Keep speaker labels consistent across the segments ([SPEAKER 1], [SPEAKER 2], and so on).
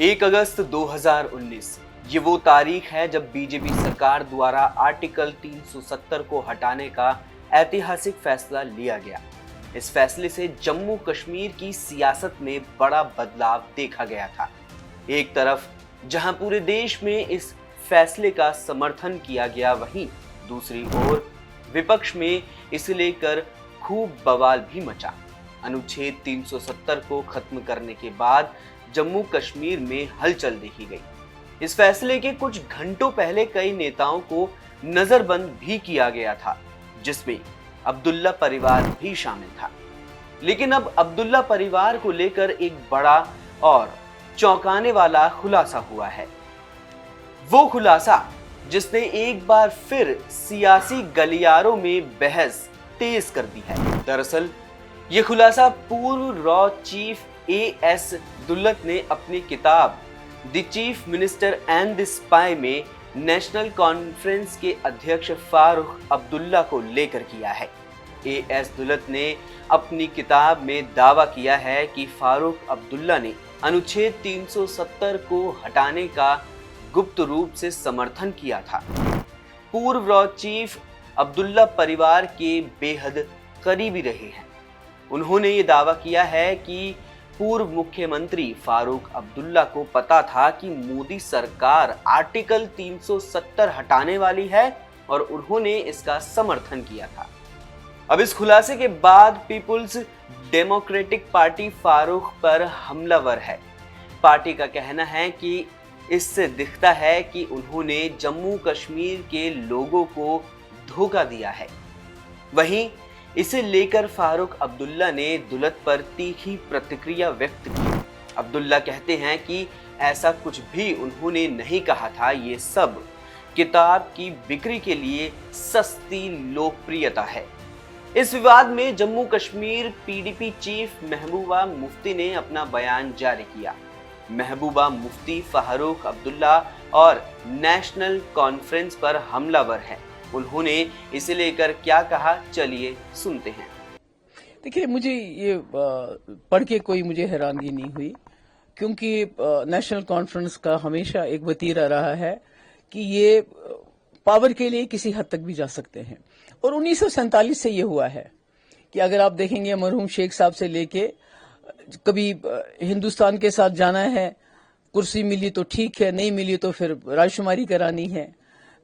[SPEAKER 1] 1 अगस्त 2019 ये वो तारीख है जब बीजेपी सरकार द्वारा आर्टिकल 370 को हटाने का ऐतिहासिक फैसला लिया गया। इस फैसले से जम्मू कश्मीर की सियासत में बड़ा बदलाव देखा गया था। एक तरफ जहां पूरे देश में इस फैसले का समर्थन किया गया, वहीं दूसरी ओर विपक्ष में इसे लेकर खूब बवाल भी मचा। अनुच्छेद 370 को खत्म करने के बाद जम्मू कश्मीर में हलचल देखी गई। इस फैसले के कुछ घंटों पहले कई नेताओं को नजरबंद भी किया गया था, जिसमें अब्दुल्ला परिवार भी शामिल था। लेकिन अब अब्दुल्ला परिवार को लेकर एक बड़ा और चौंकाने वाला खुलासा हुआ है। वो खुलासा जिसने एक बार फिर सियासी गलियारों में बहस तेज कर दी है। दरअसल ये खुलासा पूर्व रॉ चीफ A.S. दुल्लत ने अपनी किताब the chief minister and the spy में नेशनल कॉन्फ्रेंस के अध्यक्ष फारूक अब्दुल्ला को लेकर किया है। A.S. दुल्लत ने अपनी किताब में दावा किया है कि फारूक अब्दुल्ला ने अनुच्छेद 370 को हटाने का गुप्त रूप से समर्थन किया था। पूर्व रॉ चीफ अब्दुल्ला परिवार के बेहद करीबी रहे हैं। उन्होंने ये दावा किया है कि पूर्व मुख्यमंत्री फारूक अब्दुल्ला को पता था कि मोदी सरकार आर्टिकल 370 हटाने वाली है और उन्होंने इसका समर्थन किया था। अब इस खुलासे के बाद पीपुल्स डेमोक्रेटिक पार्टी फारूक पर हमलावर है। पार्टी का कहना है कि इससे दिखता है कि उन्होंने जम्मू कश्मीर के लोगों को धोखा दिया है। वहीं इसे लेकर फारूक अब्दुल्ला ने दुल्लत पर तीखी प्रतिक्रिया व्यक्त की। अब्दुल्ला कहते हैं कि ऐसा कुछ भी उन्होंने नहीं कहा था, ये सब किताब की बिक्री के लिए सस्ती लोकप्रियता है। इस विवाद में जम्मू कश्मीर PDP चीफ महबूबा मुफ्ती ने अपना बयान जारी किया। महबूबा मुफ्ती फारूक अब्दुल्ला और नेशनल कॉन्फ्रेंस पर हमलावर है। उन्होंने इसे लेकर क्या कहा, चलिए सुनते हैं।
[SPEAKER 2] देखिए, मुझे ये पढ़ के कोई मुझे हैरानगी नहीं हुई, क्योंकि नेशनल कॉन्फ्रेंस का हमेशा एक वतीरा रहा है कि ये पावर के लिए किसी हद तक भी जा सकते हैं। और 1947 से ये हुआ है कि अगर आप देखेंगे मरहूम शेख साहब से लेके कभी हिंदुस्तान के साथ जाना है, कुर्सी मिली तो ठीक है, नहीं मिली तो फिर रायशुमारी करानी है।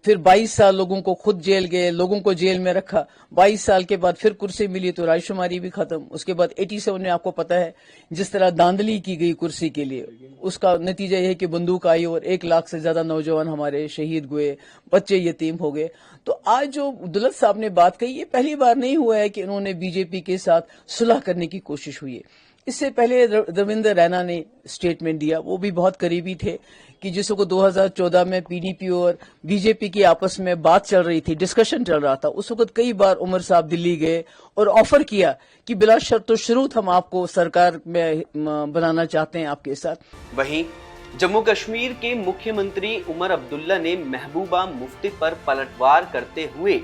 [SPEAKER 2] फिर 22 साल लोगों को खुद जेल गए, लोगों को जेल में रखा। 22 साल के बाद फिर कुर्सी मिली तो रायशुमारी भी खत्म। उसके बाद 87 में आपको पता है जिस तरह धांधली की गई कुर्सी के लिए, उसका नतीजा यह है कि बंदूक आई और 1 लाख से ज्यादा नौजवान हमारे शहीद हुए, बच्चे यतीम हो गए। तो आज जो दुल्लत साहब ने बात कही, ये पहली बार नहीं हुआ है कि उन्होंने बीजेपी के साथ सुलह करने की कोशिश हुई है। इससे पहले रविंद्र रैना ने स्टेटमेंट दिया, वो भी बहुत करीबी थे, कि जिसको 2014 में PDP और बीजेपी की आपस में बात चल रही थी, डिस्कशन चल रहा था। उस वक्त कई बार उमर साहब दिल्ली गए और ऑफर किया कि बिला शर्त शुरूत हम आपको सरकार में बनाना चाहते हैं आपके साथ।
[SPEAKER 1] वहीं जम्मू कश्मीर के मुख्यमंत्री उमर अब्दुल्ला ने महबूबा मुफ्ती पर पलटवार करते हुए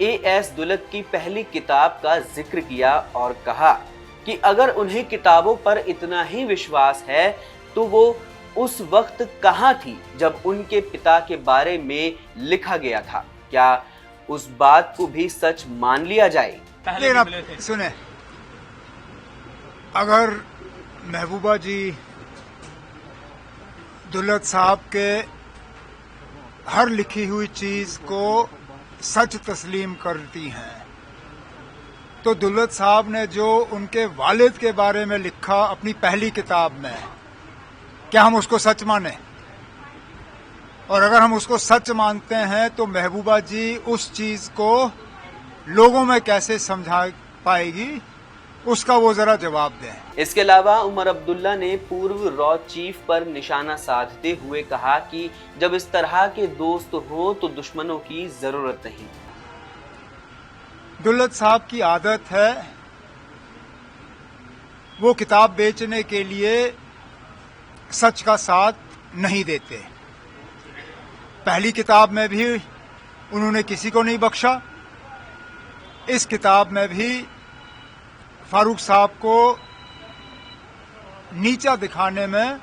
[SPEAKER 1] A.S. दुल्लत की पहली किताब का जिक्र किया और कहा कि अगर उन्हें किताबों पर इतना ही विश्वास है तो वो उस वक्त कहां थी जब उनके पिता के बारे में लिखा गया था। क्या उस बात को भी सच मान लिया जाए?
[SPEAKER 3] सुने, अगर महबूबा जी दुल्लत साहब के हर लिखी हुई चीज को सच तस्लीम करती हैं, तो दुल्लत साहब ने जो उनके वालिद के बारे में लिखा अपनी पहली किताब में, क्या हम उसको सच माने? और अगर हम उसको सच मानते हैं तो महबूबा जी उस चीज को लोगों में कैसे समझा पाएगी, उसका वो जरा जवाब दें।
[SPEAKER 1] इसके अलावा उमर अब्दुल्ला ने पूर्व रॉ चीफ पर निशाना साधते हुए कहा कि जब इस तरह के दोस्त हो तो दुश्मनों की जरूरत नहीं।
[SPEAKER 3] दुल्लत साहब की आदत है, वो किताब बेचने के लिए सच का साथ नहीं देते। पहली किताब में भी उन्होंने किसी को नहीं बख्शा। इस किताब में भी फारूक साहब को नीचा दिखाने में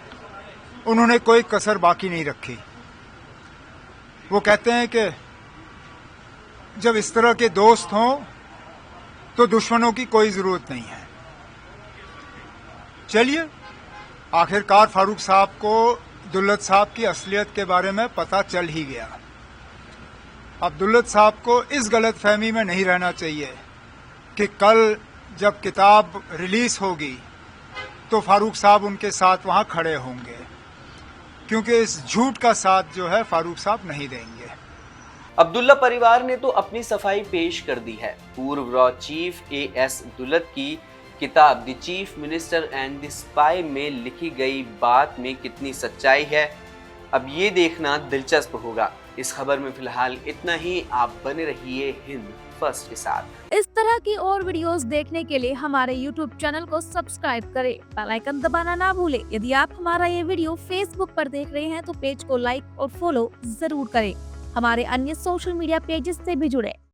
[SPEAKER 3] उन्होंने कोई कसर बाकी नहीं रखी। वो कहते हैं कि जब इस तरह के दोस्त हों तो दुश्मनों की कोई जरूरत नहीं है। चलिए, आखिरकार फारूक साहब को दुल्लत साहब की असलियत के बारे में पता चल ही गया। अब दुल्लत साहब को इस गलतफहमी में नहीं रहना चाहिए कि कल जब किताब रिलीज होगी तो फारूक साहब उनके साथ वहां खड़े होंगे, क्योंकि इस झूठ का साथ जो है फारूक साहब नहीं देंगे।
[SPEAKER 1] अब्दुल्ला परिवार ने तो अपनी सफाई पेश कर दी है। पूर्व रॉ चीफ एएस दुल्लत की किताब the chief minister and the spy में लिखी गई बात में कितनी सच्चाई है, अब ये देखना दिलचस्प होगा। इस खबर में फिलहाल इतना ही। आप बने रहिए हिंद फर्स्ट के साथ।
[SPEAKER 4] इस तरह की और वीडियोस देखने के लिए हमारे YouTube चैनल को सब्सक्राइब करें, बेल आइकन दबाना ना भूलें। यदि आप हमारा ये वीडियो Facebook पर देख रहे हैं तो पेज को लाइक और फॉलो जरूर करें। हमारे अन्य सोशल मीडिया पेजेस से भी जुड़े।